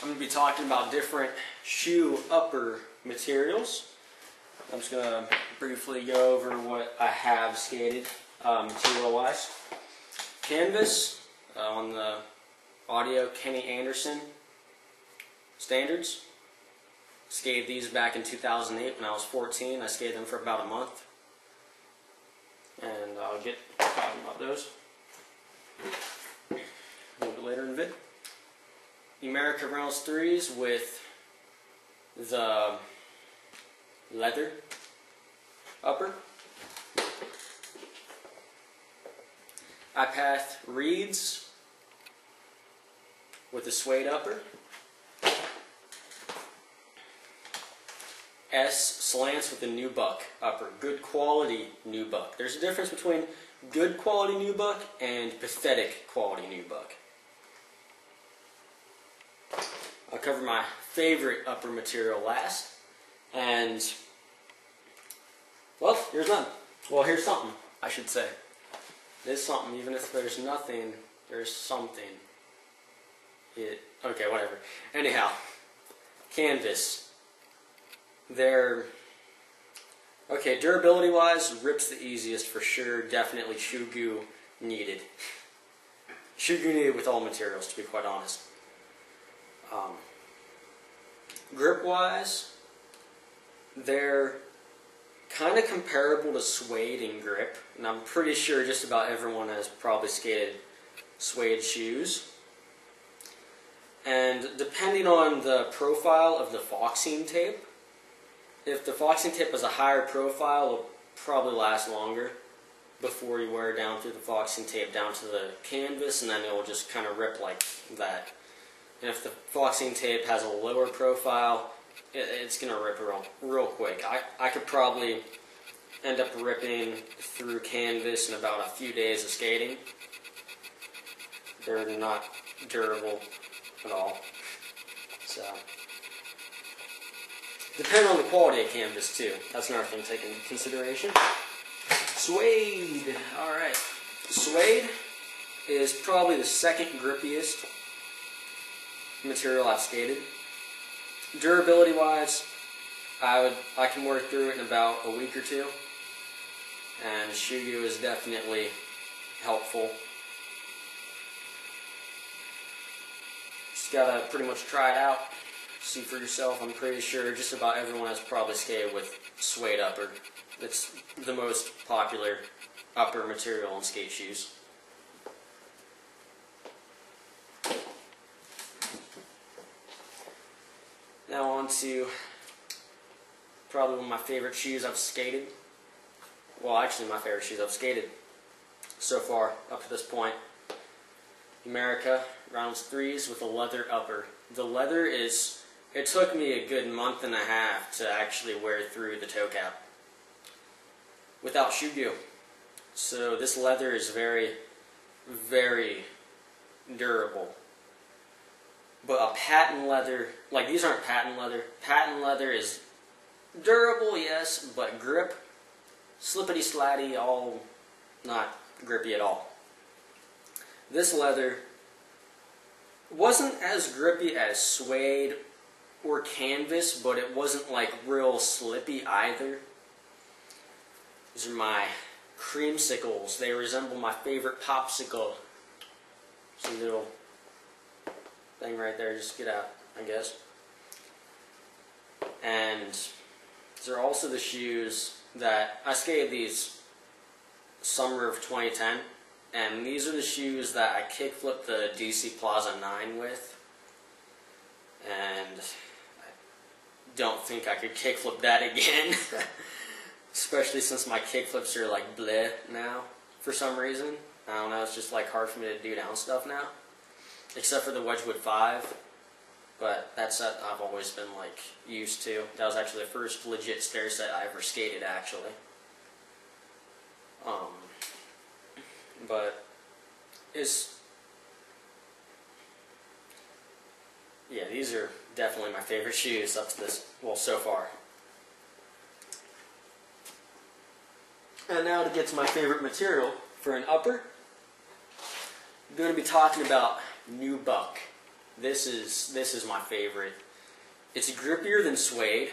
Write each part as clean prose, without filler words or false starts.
I'm going to be talking about different shoe upper materials. I'm just going to briefly go over what I have skated material-wise. Canvas on the Audio Kenny Anderson standards. Skated these back in 2008 when I was 14. I skated them for about a month. And I'll get talking about those a little bit later in the vid. America Reynolds 3s with the leather upper. iPath Reeds with the suede upper. S Slants with the nubuck upper. Good quality nubuck. There's a difference between good quality nubuck and pathetic quality nubuck. I'll cover my favorite upper material last. And, well, here's none. Well, here's something, I should say. There's something, even if there's nothing, there's something. Okay, whatever. Anyhow, canvas. They're, okay, durability-wise, rips the easiest for sure. Definitely shoe goo needed. Shoe goo needed with all materials, to be quite honest. Grip-wise, they're kind of comparable to suede in grip, and I'm pretty sure just about everyone has probably skated suede shoes. And depending on the profile of the foxing tape, if the foxing tape has a higher profile, it'll probably last longer before you wear down through the foxing tape down to the canvas, and then it will just kind of rip like that. And if the foxing tape has a lower profile, it's going to rip real quick. I could probably end up ripping through canvas in about a few days of skating. They're not durable at all. So, depending on the quality of canvas too. That's another thing to take into consideration. Suede. Alright. Suede is probably the second grippiest material I've skated. Durability wise, I can work through it in about a week or two, and shoe goo is definitely helpful. Just gotta pretty much try it out, see for yourself. I'm pretty sure just about everyone has probably skated with suede upper. It's the most popular upper material in skate shoes. Now on to probably one of my favorite shoes I've skated. Well, actually my favorite shoes I've skated so far up to this point. America Reynolds 3s with a leather upper. The leather is, it took me a good month and a half to actually wear through the toe cap without shoe goo. So this leather is very, very durable. But a patent leather, like these aren't patent leather. Patent leather is durable, yes, but grip, slippity slatty, all not grippy at all. This leather wasn't as grippy as suede or canvas, but it wasn't like real slippy either. These are my creamsicles. They resemble my favorite popsicle. Some little thing right there, just get out, I guess. And these are also the shoes that I skated these summer of 2010, and these are the shoes that I kickflipped the DC Plaza 9 with, and I don't think I could kickflip that again, especially since my kickflips are like bleh now for some reason. I don't know, it's just like hard for me to do down stuff now. Except for the Wedgwood 5, but that set I've always been like used to. That was actually the first legit stair set I ever skated, actually. But yeah, these are definitely my favorite shoes up to this, well, so far. And now to get to my favorite material for an upper, I'm going to be talking about nubuck This is my favorite. It's grippier than suede,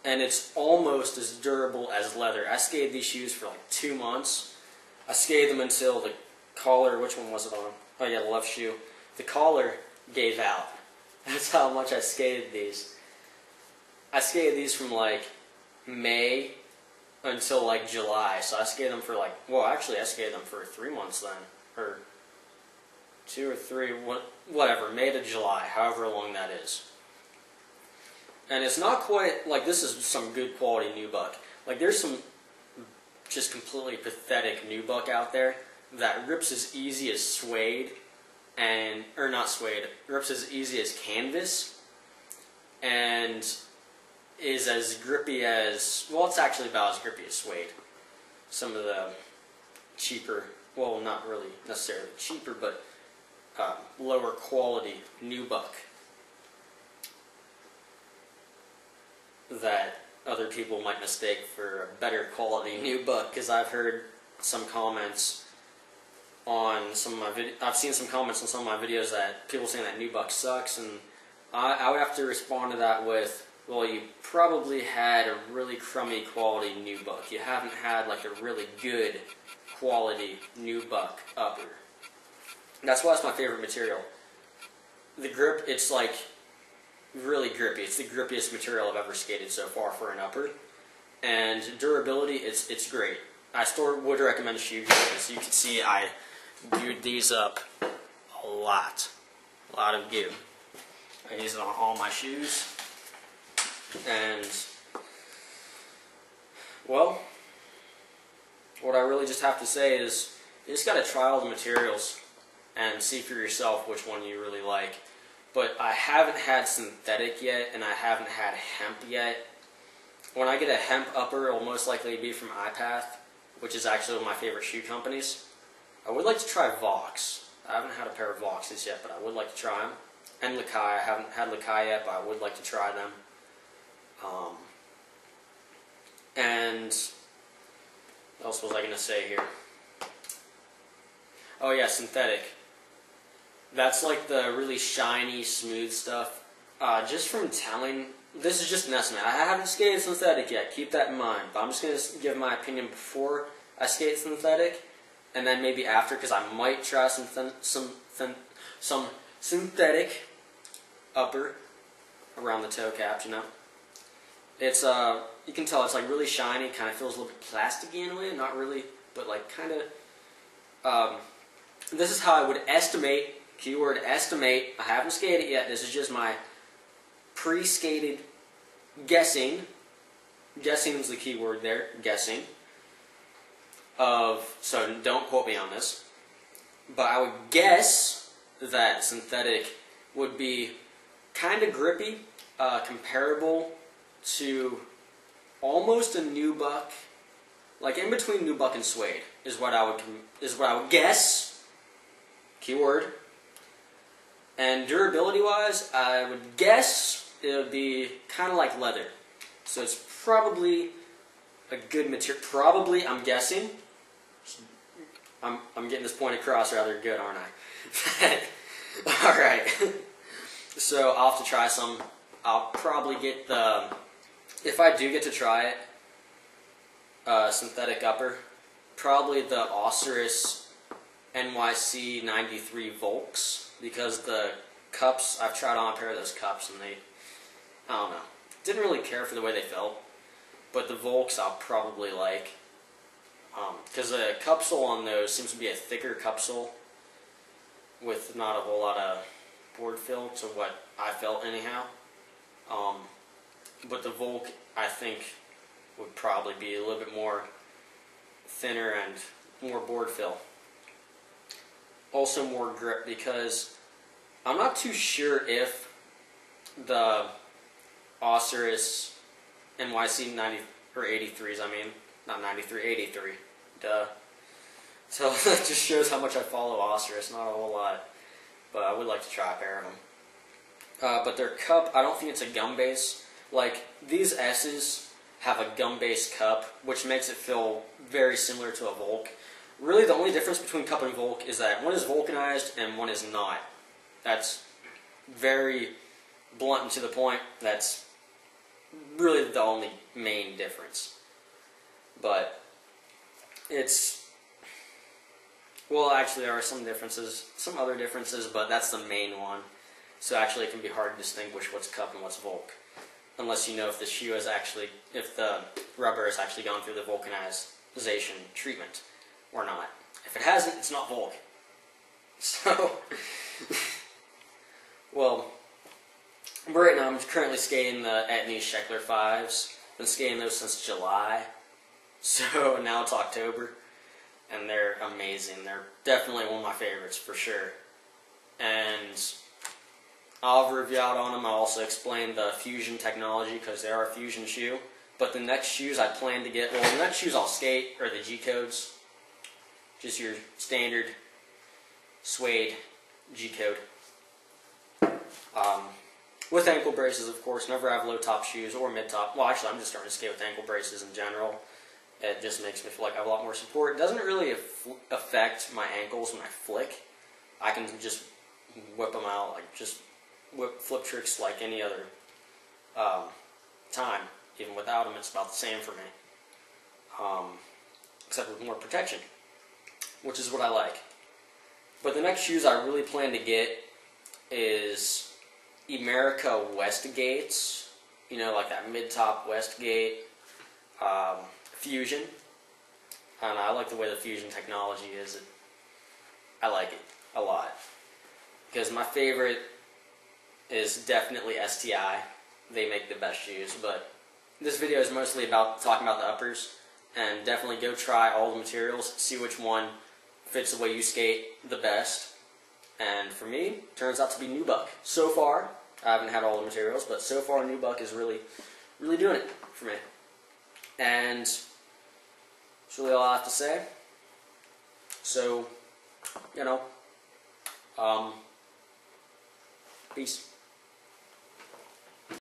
and it's almost as durable as leather. I skated these shoes for like 2 months. I skated them until the collar, which one was it on? Oh yeah, the left shoe. The collar gave out. That's how much I skated these. I skated these from like May until like July. So I skated them for like, well actually I skated them for 3 months then. Or 2 or 3, whatever, May to July, however long that is. And it's not quite, like this is some good quality nubuck. Like there's some just completely pathetic nubuck out there that rips as easy as suede, or not suede, rips as easy as canvas, and is as grippy as, well it's actually about as grippy as suede. Some of the cheaper, well not really necessarily cheaper, but lower quality nubuck that other people might mistake for a better quality nubuck, because I've heard some comments on some of my I've seen some comments on some of my videos that people saying that nubuck sucks, and I would have to respond to that with, well, you probably had a really crummy quality nubuck. You haven't had like a really good quality nubuck upper. That's why it's my favorite material. The grip, it's like really grippy. It's the grippiest material I've ever skated so far for an upper. And durability, it's great. I would recommend shoe gear. As you can see, I glued these up a lot of goo. I use it on all my shoes. And, well, what I really just have to say is, you just gotta try all the materials and see for yourself which one you really like. But I haven't had synthetic yet, and I haven't had hemp yet. When I get a hemp upper, it will most likely be from iPath, which is actually one of my favorite shoe companies. I would like to try Vox. I haven't had a pair of Voxes yet, but I would like to try them. And Lakai. I haven't had Lakai yet, but I would like to try them. And what else was I going to say here? Oh yeah, synthetic. That's like the really shiny, smooth stuff. Just from telling, this is just an estimate. I haven't skated synthetic yet, keep that in mind. But I'm just going to give my opinion before I skate synthetic, and then maybe after, because I might try some synthetic upper around the toe caps, you know. It's, you can tell it's like really shiny, kind of feels a little bit plasticky in a way, not really, but like kind of, this is how I would estimate, keyword estimate, I haven't skated yet, this is just my pre-skated guessing, guessing is the key word there, guessing, so don't quote me on this, but I would guess that synthetic would be kind of grippy, comparable to almost a nubuck, like in between nubuck and suede is what I would guess, keyword. And durability wise, I would guess it would be kind of like leather. So it's probably a good material. Probably, I'm guessing. I'm getting this point across rather good, aren't I? Alright. So I'll have to try some. I'll probably get the, if I do get to try it, synthetic upper, probably the Osiris NYC 93 Volks, because the cups, I've tried on a pair of those cups and they, I don't know, didn't really care for the way they felt, but the Volks I'll probably like, because the cup sole on those seems to be a thicker cup sole with not a whole lot of board fill to what I felt anyhow. But the Volk, I think, would probably be a little bit more thinner and more board fill. Also more grip, because I'm not too sure if the Osiris NYC 90 or 83s, I mean, not 93, 83. Duh. So that just shows how much I follow Osiris, not a whole lot. But I would like to try a pair of them. But their cup, I don't think it's a gum base. Like, these S's have a gum base cup, which makes it feel very similar to a Volk. Really, the only difference between cup and Volk is that one is vulcanized and one is not. That's very blunt and to the point. That's really the only main difference. But it's, well, actually there are some differences, some other differences, but that's the main one. So actually it can be hard to distinguish what's cup and what's Volk, unless you know if the shoe is actually, if the rubber has actually gone through the vulcanization treatment or not. If it hasn't, it's not Volk. So, well, right now I'm currently skating the Etnies Sheckler 5s. Been skating those since July. So now it's October. And they're amazing. They're definitely one of my favorites for sure. And I'll review out on them. I'll also explain the fusion technology because they are a fusion shoe. But the next shoes I plan to get, well, the next shoes I'll skate are the G-codes. Just your standard suede G-code. With ankle braces, of course. Never have low-top shoes or mid-top. Well, actually, I'm just starting to skate with ankle braces in general. It just makes me feel like I have a lot more support. It doesn't really affect my ankles when I flick. I can just whip them out, like just whip flip tricks like any other time. Even without them, it's about the same for me. Except with more protection, which is what I like. But the next shoes I really plan to get is America Westgates. You know, like that mid-top Westgate Fusion. I don't know, I like the way the Fusion technology is. I like it a lot. Because my favorite is definitely STI. They make the best shoes, but this video is mostly about talking about the uppers. And definitely go try all the materials, see which one fits the way you skate the best. And for me, it turns out to be Nubuck. So far, I haven't had all the materials, but so far Nubuck is really doing it for me. And that's really all I have to say. So, you know, peace.